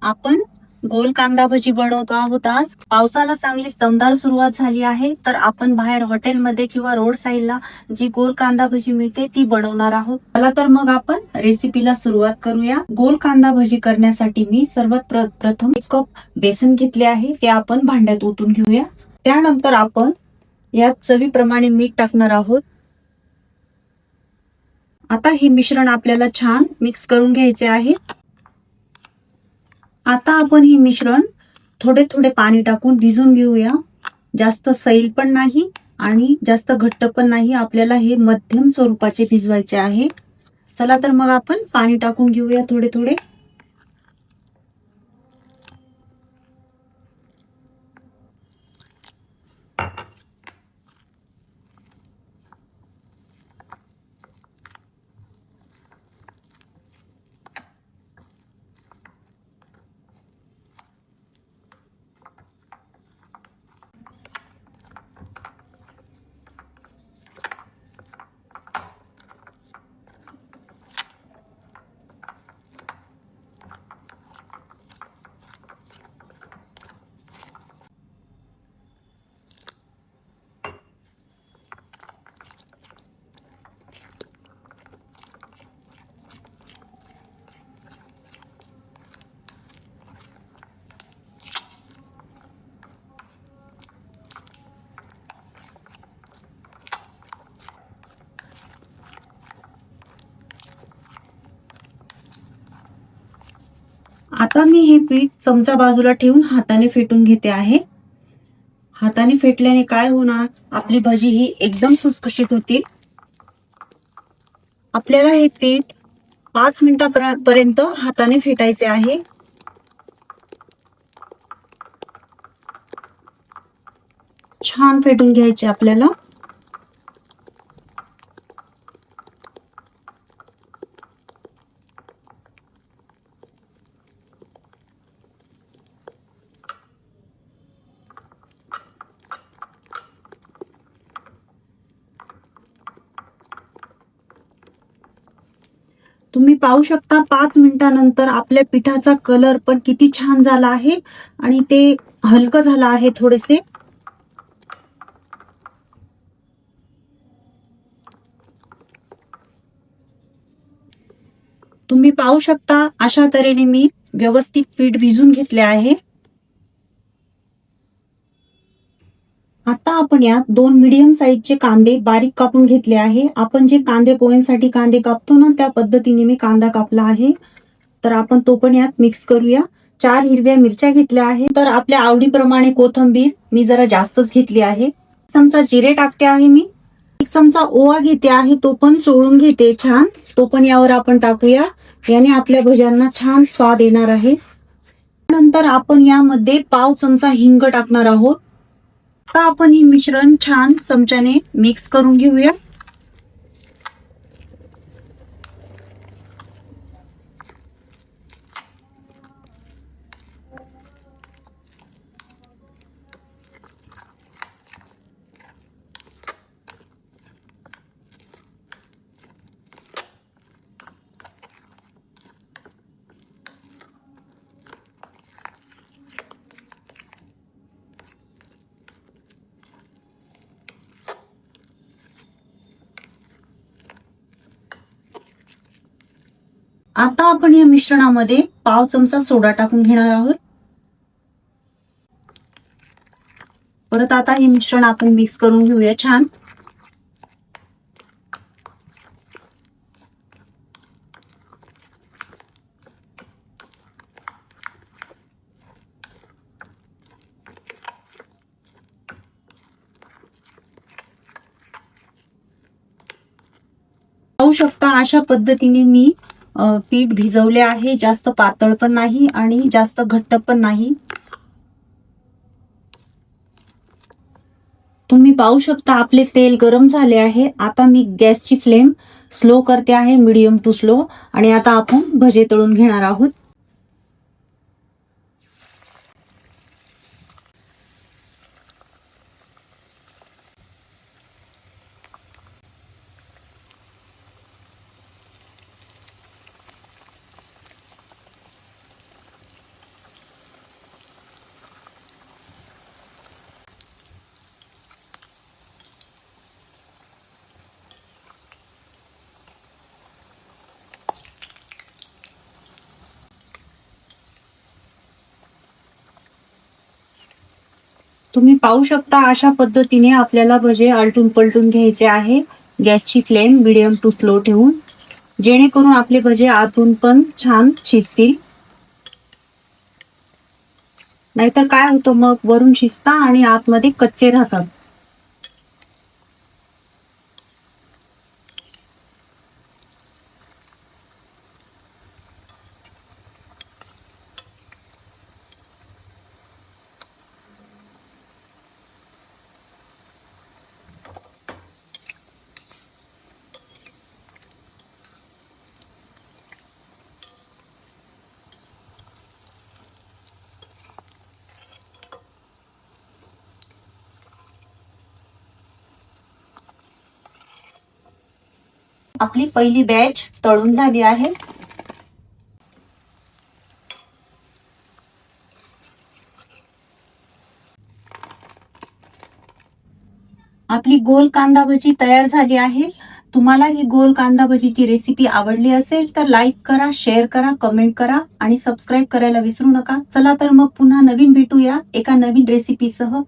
आपण गोल कांदा भजी बनवतो आहोत. आज पावसाला चांगली दमदार सुरुवात झाली आहे, तर आपण बाहेर हॉटेलमध्ये किंवा रोड साईडला जी गोल कांदा भजी मिळते ती बनवणार आहोत. चला तर मग आपण रेसिपीला सुरुवात करूया. गोल कांदा भजी करण्यासाठी मी सर्वात प्रथम 1 कप बेसन घेतले आहे, ते आपण भांड्यात ओतून घेऊया. त्यानंतर आपण यात चवीप्रमाणे मीठ टाकणार आहोत. आता हे मिश्रण आपल्याला छान मिक्स करून घ्यायचे आहे. आता आपण हे मिश्रण थोडे थोडे पाणी टाकून भिजून घेऊया. जास्त सैल पण नाही आणि जास्त घट्ट पण नाही, आपल्याला हे मध्यम स्वरूपाचे भिजवायचे आहे. चला तर मग आपण पाणी टाकून घेऊया थोडे थोडे. आता मी हे पीठ चमचा बाजूला ठेवून हाताने फेटून घेते आहे. हाताने फेटल्याने काय होणार, आपली भजी ही एकदम खुसखुशीत होतील. आपल्याला हे पीठ 5 मिनिटांपर्यंत हाताने फेटायचे आहे. छान फेटून घ्यायचे आपल्याला. तुम्ही पाहू शकता 5 मिनिटांनंतर आपल्या पिठाचा कलर पण किती छान झाला आहे आणि ते हलकं झालं आहे थोडेसे. तुम्ही पाहू शकता अशा तऱ्हेने मी व्यवस्थित पीठ भिजून घेतले आहे. आता आपण यात 2 मीडियम साईजचे कांदे बारीक कापून घेतले आहे. आपण जे कांदे पोह्यांसाठी कांदे कापतो ना, त्या पद्धतीने मी कांदा कापला आहे. तर आपण तो पण यात मिक्स करूया. 4 हिरव्या मिरच्या घेतल्या आहे. तर आपल्या आवडीप्रमाणे कोथिंबीर मी जरा जास्तच घेतली आहे. चमचा जिरे टाकते आहे मी. 1 चमचा ओवा घेते आहे, तो पण चोळून घेते छान. तो पण यावर आपण टाकूया. याने आपल्या भज्यांना छान स्वाद येणार आहे. नंतर आपण यामध्ये पाव चमचा हिंग टाकणार आहोत. आता आपण हे मिश्रण छान चमच्याने मिक्स करून घेऊया. आता आपण या मिश्रणामध्ये पाव चमचा सोडा टाकून घेणार आहोत. परत आता हे मिश्रण आपण मिक्स करून घेऊया छान. पाहू शकता अशा पद्धतीने मी पीठ भिजवले आहे. जास्त पातळ पण नाही आणि जास्त घट्ट पण नाही. तुम्ही पाहू शकता आपले तेल गरम झाले आहे. आता मी गॅसची फ्लेम स्लो करते आहे, मीडियम टू स्लो. आणि आता आपण भजे तळून घेणार आहोत. तुम्ही पाहू शकता अशा पद्धतीने आपल्याला भजे आलटून पलटून घ्यायचे आहे. गॅसची फ्लेम मिडियम टू स्लो ठेवून, जेणेकरून आपले भजे आतून पण छान शिजतील. नाहीतर काय होतं मग वरून शिजता आणि आतमध्ये कच्चे राहतात. आपली पहिली बॅच तळून झाली आहे. आपली गोल कांदा भजी तयार झाली आहे. तुम्हाला ही गोल कांदा भजीची रेसिपी आवडली असेल तर लाईक करा, शेअर करा, कमेंट करा आणि सबस्क्राईब करायला विसरू नका. चला तर मग पुन्हा नवीन भेटूया एका नवीन रेसिपीसह.